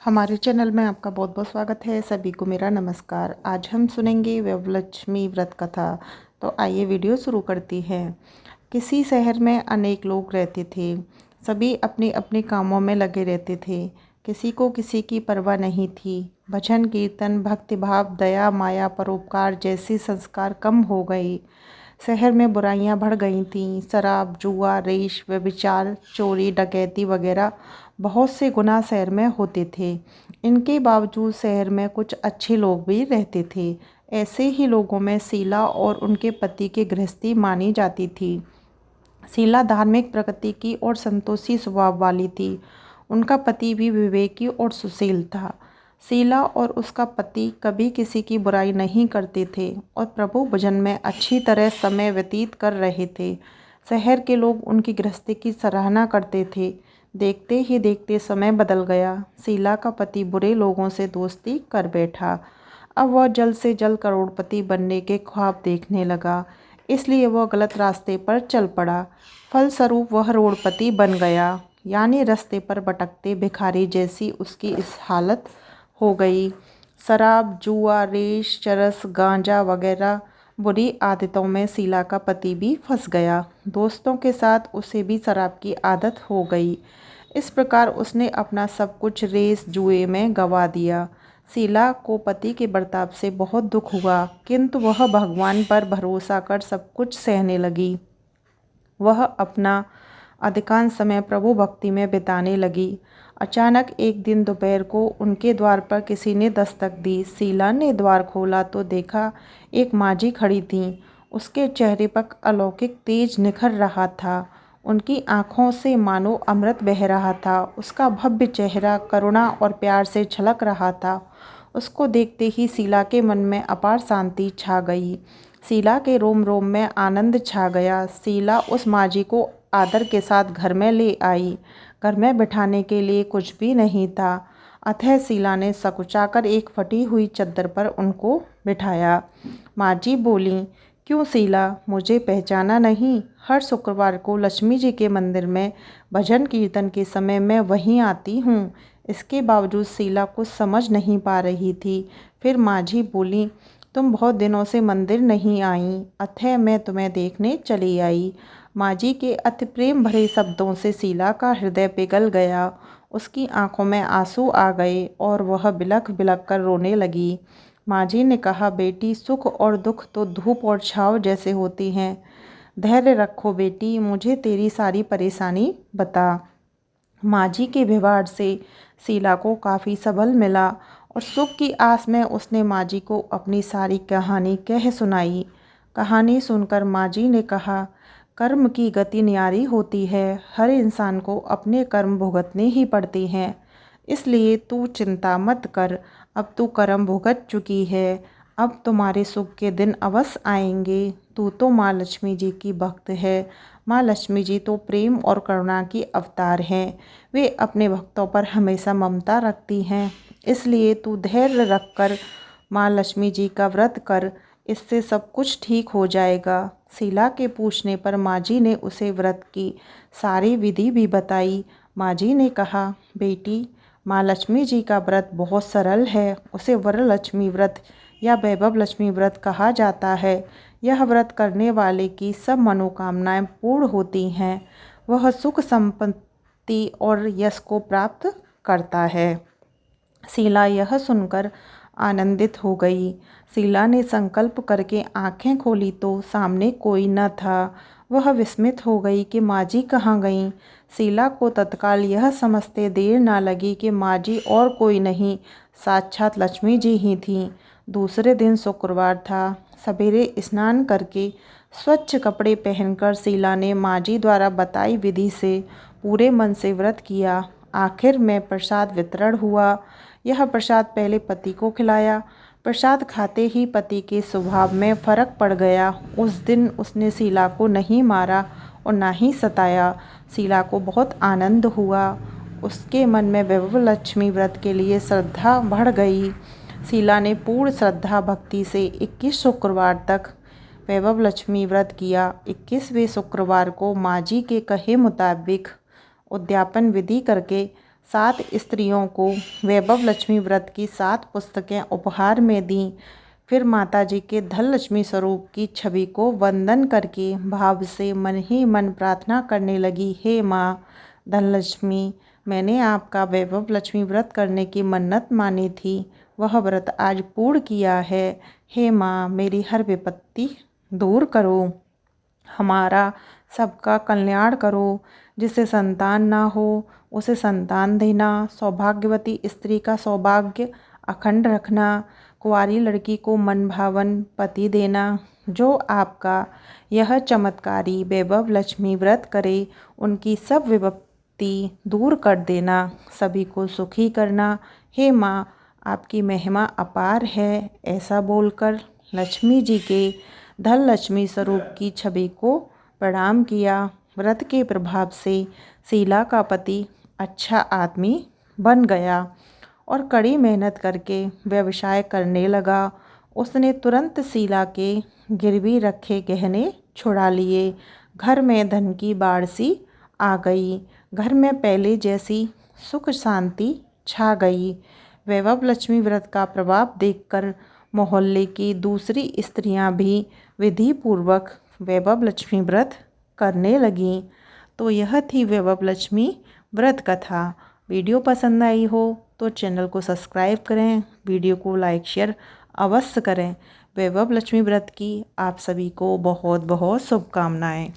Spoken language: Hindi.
हमारे चैनल में आपका बहुत बहुत स्वागत है। सभी को मेरा नमस्कार। आज हम सुनेंगे वैभवलक्ष्मी व्रत कथा। तो आइए वीडियो शुरू करती हैं। किसी शहर में अनेक लोग रहते थे। सभी अपने अपने कामों में लगे रहते थे। किसी को किसी की परवाह नहीं थी। भजन कीर्तन भक्तिभाव दया माया परोपकार जैसे संस्कार कम हो गए। शहर में बुराइयां बढ़ गई थीं। शराब जुआ रेश व्यभिचार चोरी डकैती वगैरह बहुत से गुनाह शहर में होते थे। इनके बावजूद शहर में कुछ अच्छे लोग भी रहते थे। ऐसे ही लोगों में शीला और उनके पति की गृहस्थी मानी जाती थी। शीला धार्मिक प्रकृति की और संतोषी स्वभाव वाली थी। उनका पति भी विवेकी और सुशील था। शीला और उसका पति कभी किसी की बुराई नहीं करते थे और प्रभु भजन में अच्छी तरह समय व्यतीत कर रहे थे। शहर के लोग उनकी गृहस्थी की सराहना करते थे। देखते ही देखते समय बदल गया। शीला का पति बुरे लोगों से दोस्ती कर बैठा। अब वह जल्द से जल्द करोड़पति बनने के ख्वाब देखने लगा, इसलिए वह गलत रास्ते पर चल पड़ा। फलस्वरूप वह करोड़पति बन गया, यानी रास्ते पर भटकते भिखारी जैसी उसकी इस हालत हो गई। शराब जुआ रेश चरस गांजा वगैरह बुरी आदतों में शीला का पति भी फंस गया। दोस्तों के साथ उसे भी शराब की आदत हो गई। इस प्रकार उसने अपना सब कुछ रेस जुए में गंवा दिया। शीला को पति के बर्ताव से बहुत दुख हुआ, किंतु वह भगवान पर भरोसा कर सब कुछ सहने लगी। वह अपना अधिकांश समय प्रभु भक्ति में बिताने लगी। अचानक एक दिन दोपहर को उनके द्वार पर किसी ने दस्तक दी। शीला ने द्वार खोला तो देखा एक माँझी खड़ी थी। उसके चेहरे पर अलौकिक तेज निखर रहा था। उनकी आँखों से मानो अमृत बह रहा था। उसका भव्य चेहरा करुणा और प्यार से झलक रहा था। उसको देखते ही शीला के मन में अपार शांति छा गई। शीला के रोम रोम में आनंद छा गया। शीला उस माँझी को आदर के साथ घर में ले आई। घर में बिठाने के लिए कुछ भी नहीं था, अतः शीला ने सकुचाकर एक फटी हुई चद्दर पर उनको बिठाया। माँझी बोली, क्यों शीला, मुझे पहचाना नहीं? हर शुक्रवार को लक्ष्मी जी के मंदिर में भजन कीर्तन के समय मैं वहीं आती हूँ। इसके बावजूद शीला कुछ समझ नहीं पा रही थी। फिर माँझी बोली, तुम बहुत दिनों से मंदिर नहीं आई, अतः मैं तुम्हें देखने चली आई। माँझी के अति प्रेम भरे शब्दों से शीला का हृदय पिघल गया। उसकी आंखों में आंसू आ गए और वह बिलख बिलख कर रोने लगी। माँझी ने कहा, बेटी, सुख और दुख तो धूप और छाँव जैसे होती हैं। धैर्य रखो बेटी, मुझे तेरी सारी परेशानी बता। माँझी के व्यवहार से शीला को काफ़ी सबल मिला और सुख की आस में उसने माँझी को अपनी सारी कहानी कह सुनाई। कहानी सुनकर माँझी ने कहा, कर्म की गति न्यारी होती है। हर इंसान को अपने कर्म भुगतने ही पड़ते हैं, इसलिए तू चिंता मत कर। अब तू कर्म भुगत चुकी है, अब तुम्हारे सुख के दिन अवश्य आएंगे। तू तो माँ लक्ष्मी जी की भक्त है। माँ लक्ष्मी जी तो प्रेम और करुणा की अवतार हैं। वे अपने भक्तों पर हमेशा ममता रखती हैं, इसलिए तू धैर्य रखकर माँ लक्ष्मी जी का व्रत कर, इससे सब कुछ ठीक हो जाएगा। शीला के पूछने पर माँझी ने उसे व्रत की सारी विधि भी बताई। माँझी ने कहा, बेटी, माँ लक्ष्मी जी का व्रत बहुत सरल है। उसे वरलक्ष्मी व्रत या वैभव लक्ष्मी व्रत कहा जाता है। यह व्रत करने वाले की सब मनोकामनाएं पूर्ण होती हैं। वह सुख संपत्ति और यश को प्राप्त करता है। शीला यह सुनकर आनंदित हो गई। शीला ने संकल्प करके आंखें खोली तो सामने कोई न था। वह विस्मित हो गई कि माँझी कहाँ गई। शीला को तत्काल यह समझते देर न लगी कि माँझी और कोई नहीं, साक्षात लक्ष्मी जी ही थीं। दूसरे दिन शुक्रवार था। सवेरे स्नान करके स्वच्छ कपड़े पहनकर शीला ने माँझी द्वारा बताई विधि से पूरे मन से व्रत किया। आखिर में प्रसाद वितरण हुआ। यह प्रसाद पहले पति को खिलाया। प्रसाद खाते ही पति के स्वभाव में फर्क पड़ गया। उस दिन उसने शीला को नहीं मारा और ना ही सताया। शीला को बहुत आनंद हुआ। उसके मन में वैभव लक्ष्मी व्रत के लिए श्रद्धा बढ़ गई। शीला ने पूर्ण श्रद्धा भक्ति से 21 शुक्रवार तक वैभव लक्ष्मी व्रत किया। 21वें शुक्रवार को माँझी के कहे मुताबिक उद्यापन विधि करके 7 स्त्रियों को वैभव लक्ष्मी व्रत की 7 पुस्तकें उपहार में दीं। फिर माताजी के धन लक्ष्मी स्वरूप की छवि को वंदन करके भाव से मन ही मन प्रार्थना करने लगी, हे माँ धनलक्ष्मी, मैंने आपका वैभव लक्ष्मी व्रत करने की मन्नत मानी थी, वह व्रत आज पूर्ण किया है। हे माँ, मेरी हर विपत्ति दूर करो, हमारा सबका कल्याण करो। जिसे संतान ना हो उसे संतान देना, सौभाग्यवती स्त्री का सौभाग्य अखंड रखना, कुंवारी लड़की को मन भावन पति देना। जो आपका यह चमत्कारी वैभव लक्ष्मी व्रत करे उनकी सब विपत्ति दूर कर देना, सभी को सुखी करना। हे माँ, आपकी महिमा अपार है। ऐसा बोलकर लक्ष्मी जी के धन लक्ष्मी स्वरूप की छवि को प्रणाम किया। व्रत के प्रभाव से शीला का पति अच्छा आदमी बन गया और कड़ी मेहनत करके व्यवसाय करने लगा। उसने तुरंत शीला के गिरवी रखे गहने छुड़ा लिए। घर में धन की बाढ़ सी आ गई। घर में पहले जैसी सुख शांति छा गई। वैभव लक्ष्मी व्रत का प्रभाव देखकर मोहल्ले की दूसरी स्त्रियां भी विधि पूर्वक वैभव लक्ष्मी व्रत करने लगीं। तो यह थी वैभव लक्ष्मी व्रत कथा। वीडियो पसंद आई हो तो चैनल को सब्सक्राइब करें, वीडियो को लाइक शेयर अवश्य करें। वैभव लक्ष्मी व्रत की आप सभी को बहुत बहुत शुभकामनाएं।